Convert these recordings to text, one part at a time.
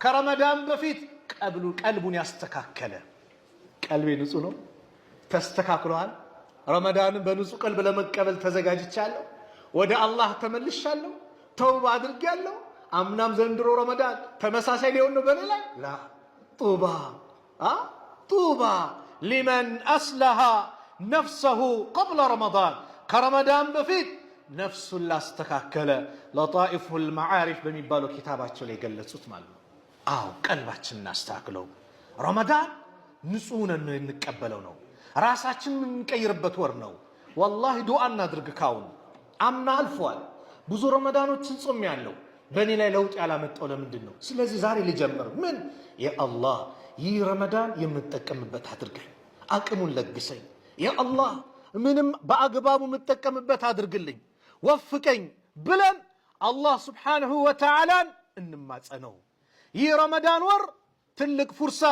ከረመዳን በፊት ቀልቡን ያስተካከለ ቀልቤ ንጹህ ነው ተስተካክሏል ረመዳንን በንጹህ ቀልብ ለመቀበል ተዘጋጅቻለሁ ወደ አላህ ተመልሻለሁ ተውባ አድርጌያለሁ አምናም ዘንድሮ ረመዳን ተመሳሳይ ሊሆን ነው በኔ ላይ ላ طوبى لمن أصلح نفسه قبل رمضان كرمضان بفيت نفس الله استكاكل لطائف المعارف بمبالو كتاباتشو لي قلتوت مالو قلباتشن نستاكلو رمضان نسونا نقبلو نو راساتشن نقيربت ور نو والله دعاء نادرግ ካውን አምና አልፏል ብዙ ረመዳኖችን ጾምያለሁ በኔ ላይ ለውጥ ያላመጣው ለምንድነው ስለዚህ ዛሬ ልጀምር ምን ያ አላህ ይህ ረመዳን የምትጠቀምበት አድርገኝ አቅሙን ለግሰኝ ያ አላህ ምንም በአግባቡ የምትጠቀምበት አድርግልኝ ወፍቀኝ ብለን አላህ Subhanahu Wa Ta'ala እንማጸነው ይህ ረመዳን ወር ትልቅ ፍርሳ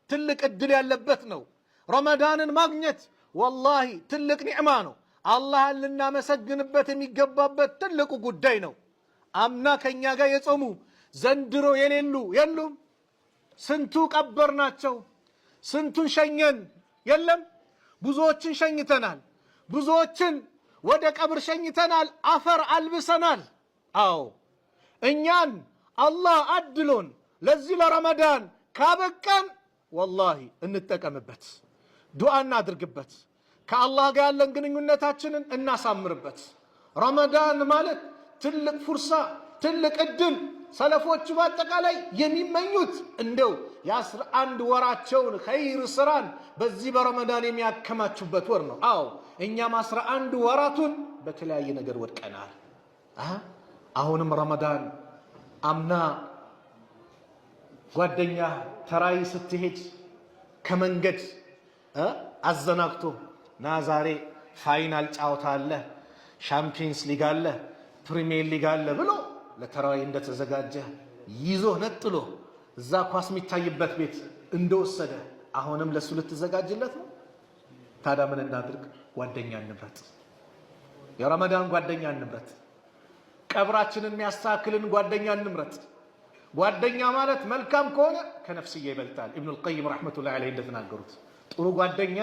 ትልቅ እድል ያለበት ነው ረመዳንን ማግኘት والله ትልቅ ኒዕማ ነው አላህን ልናመሰግንበት የሚገባበት ትልቁ ጉዳይ ነው አምና ከኛ ጋር የጾሙ ዘንድሮ የሌሉ የሉም ስንቱ ቀበርናቸው ስንቱን ሸኘን የለም ብዙዎችን ሸኝተናል ብዙዎችን ወደ ቀብር ሸኝተናል አፈር አልብሰናል አዎ እኛን አላህ አድሎን ለዚህ ለረመዳን ካበቃን والله እንጠቀምበት ዱዓ እናድርግበት ከአላህ ጋር ያለን ግንኙነታችንን እናሳምርበት ረመዳን ማለት ትልቅ ፍርሳ ትልቅ እድል ሰለፎች በአጠቃላይ የሚመኙት እንደው የ11 ወራቸውን ኸይር ስራን በዚህ በረመዳን የሚያከማቹበት ወር ነው አዎ እኛም 11 ወራቱን በተለያየ ነገር ወድቀናል አሁንም ረመዳን አምና ጓደኛ ተራይ ስትሄድ ከመንገድ አዘናግቶ ና ዛሬ ፋይናል ጫውታ አለ ሻምፒየንስ ሊግ አለ ፕሪሚየር ሊግ አለ ብሎ ለተራዊ እንደተዘጋጀ ይዞ ነጥሎ እዛ ኳስ የሚታይበት ቤት እንደወሰደ አሁንም ለሱ ልትዘጋጅለት ነው ታዲያ ምን እናድርግ ጓደኛ እንምረጥ የረመዳን ጓደኛ እንምረጥ ቀብራችንን የሚያስተካክልን ጓደኛ እንምረጥ ጓደኛ ማለት መልካም ከሆነ ከነፍስያ ይበልጣል ኢብኑ አልቀይም ረህመቱላሂ ዐለይሂ እንደተናገሩት ጥሩ ጓደኛ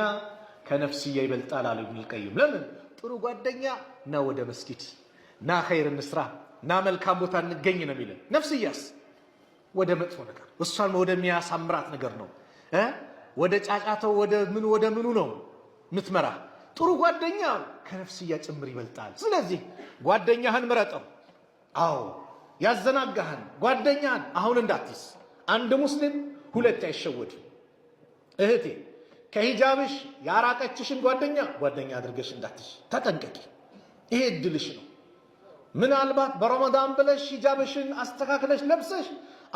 ከነፍስያ ይበልጣል አለ ኢብኑ አልቀይም ለምን ጥሩ ጓደኛ ና ወደ መስጊድ ና ኸይር እንስራ ና መልካም ቦታ እንገኝ ነው የሚለው ነፍስያስ ወደ መጥፎ ነገር እሷን ወደሚያሳምራት ነገር ነው ወደ ጫጫታው ወደ ምኑ ነው ምትመራ ጥሩ ጓደኛ ከነፍስያ ጭምር ይበልጣል ስለዚህ ጓደኛህን ምረጠው አዎ ያዘናጋህን ጓደኛህን አሁን እንዳትስ አንድ ሙስሊም ሁለት አይሸወድ እህቴ ከሂጃብሽ ያራቀችሽን ጓደኛ አድርገሽ እንዳትሽ ተጠንቀቂ ይሄ እድልሽ ነው ምናልባት በረመዳን ብለሽ ሂጃብሽን አስተካክለሽ ለብሰሽ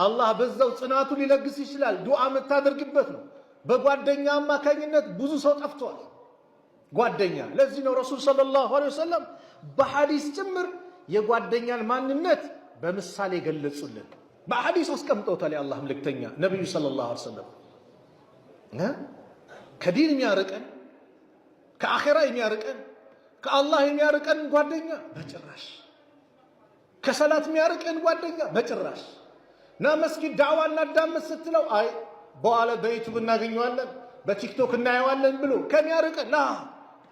አላህ በዛው ጽናቱ ሊለግስ ይችላል ዱዓ የምታደርግበት ነው በጓደኛ አማካኝነት ብዙ ሰው ጠፍቷል ጓደኛ ለዚህ ነው ረሱል ሰለላሁ ዐለይሂ ወሰለም በሐዲስ ጭምር የጓደኛን ማንነት በምሳሌ ገለጹልን በሐዲስ አስቀምጠውታል የአላህ መልእክተኛ ነብዩ ሰለላሁ ዐለይሂ ወሰለም ከዲን የሚያርቀን ከአኺራ የሚያርቀን ከአላህ የሚያርቀን ጓደኛ በጭራሽ ከሰላት የሚያርቀን ጓደኛ በጭራሽ ና መስጊድ ዳዕዋ እናዳምጥ ስትለው አይ በኋላ በዩቲዩብ እናገኘዋለን በቲክቶክ እናየዋለን ብሎ ከሚያርቀን ላ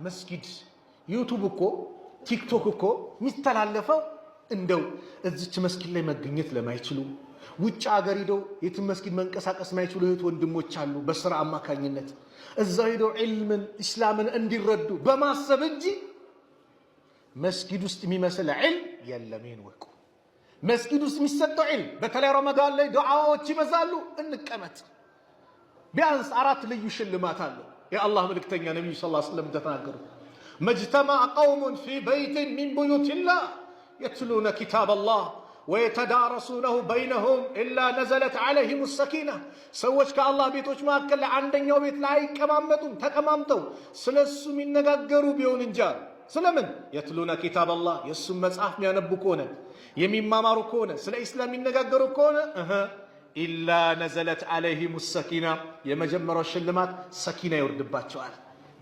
መስጊድ ዩቲዩብ እኮ ቲክቶክ እኮ የሚስተላለፈው እንደው እዚች መስጊድ ላይ መገኘት ለማይችሉ ውጭ ሀገር ሄደው የትም መስጊድ መንቀሳቀስ ማይችሉ እህት ወንድሞች አሉ በስራ አማካኝነት እዛው ሄደው ዒልምን እስላምን እንዲረዱ በማሰብ እንጂ መስጊድ ውስጥ የሚመስል ዒልም የለም ይንወቁ መስጊድ ውስጥ የሚሰጠው ዒልም በተለይ ረመዳን ላይ ዱዓዎች ይበዛሉ እንቀመጥ ቢያንስ 4 ልዩ ሽልማት አለው የአላህ መልእክተኛ ነብዩ ሰለላሁ ዐለይሂ ወሰለም ተናገሩ መጅተማ ቀውሙን ፊ በይት ሚን ቡዩቲላህ يتلون كتاب الله ويتدارسونه بينهم إلا نزلت عليهم السكينة سوّج كالله بيتوش ما أكل عندنا وبيت لا يكمامتهم تكمامتو سلسو من نجاجروا بيون إنجار سلمن يتلون كتاب الله يسمى مصحف ينبكونه يمين ما ماركونه سل إسلام من نجاجروا كونه إلا نزلت عليهم السكينة يمجمر الشلمات سكينة يرد باتشوال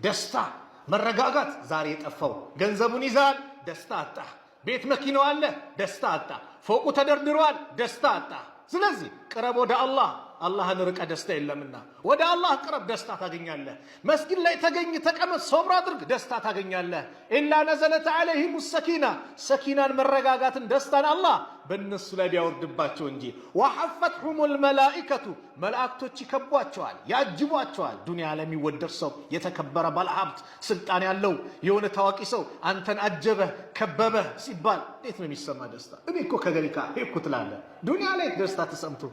دستا مرقاقات زاريت أفو جنزبوني زال دستا أتا ቤት መኪናው አለ ደስታ አጣ ፎቁ ተደርድሯል ደስታ አጣ ስለዚህ ቅረብ ወደ አላህ አላህን ርቀ ደስታ የለምና ወደ አላህ ቅረብ ደስታ ታገኛለህ መስጊድ ላይ ተገኝ ተቀመጥ ሶብር አድርግ ደስታ ታገኛለህ ኢላ ነዘለት ዐለይሂም ሰኪና ሰኪናን መረጋጋትን ደስታን አላህ በእነሱ ላይ ቢያወርድባቸው እንጂ ወሐፈትሁም الملائكة መላእክቶች ይከቧቸዋል ያጅቧቸዋል ዱንያ ላይ የሚወደድ ሰው የተከበረ ባለሀብት ስልጣን ያለው የሆነ ታዋቂ ሰው አንተን አጀበህ ከበበህ ሲባል እንዴት ነው የሚሰማ ደስታ እኔ እኮ ከገሊካ ሄድኩ ትላለህ ዱንያ ላይ ደስታ ተሰምቶ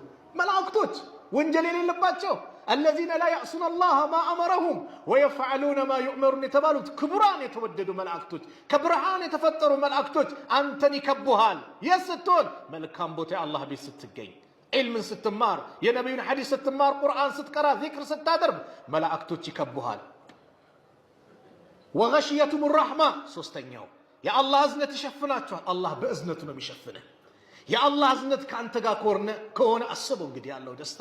መላእክቶች ወንጀል የሌለባቸው الذين لا يعصون الله ما امرهم ويفعلون ما يؤمرون የተባሉት ክቡራን የተወደዱ መላእክቶች ከብርሃን የተፈጠሩ መላእክቶች አንተን ይከቡሃል የስትሆን መልካም ቦታ አላህ ቤት ስትገኝ ዒልምን ስትማር የነብዩን ሐዲስ ስትማር ቁርአን ስትቀራ ዚክር ስታደርግ መላእክቶች ይከቡሃል وغشيتهم الرحمة ሶስተኛው የአላህ እዝነት ይሸፍናቸዋል አላህ በእዝነቱ ነው የሚሸፍነው የአላህ እዝነት ካንተ ጋር ከሆነ አስበው እንግዲህ ያለው ደስታ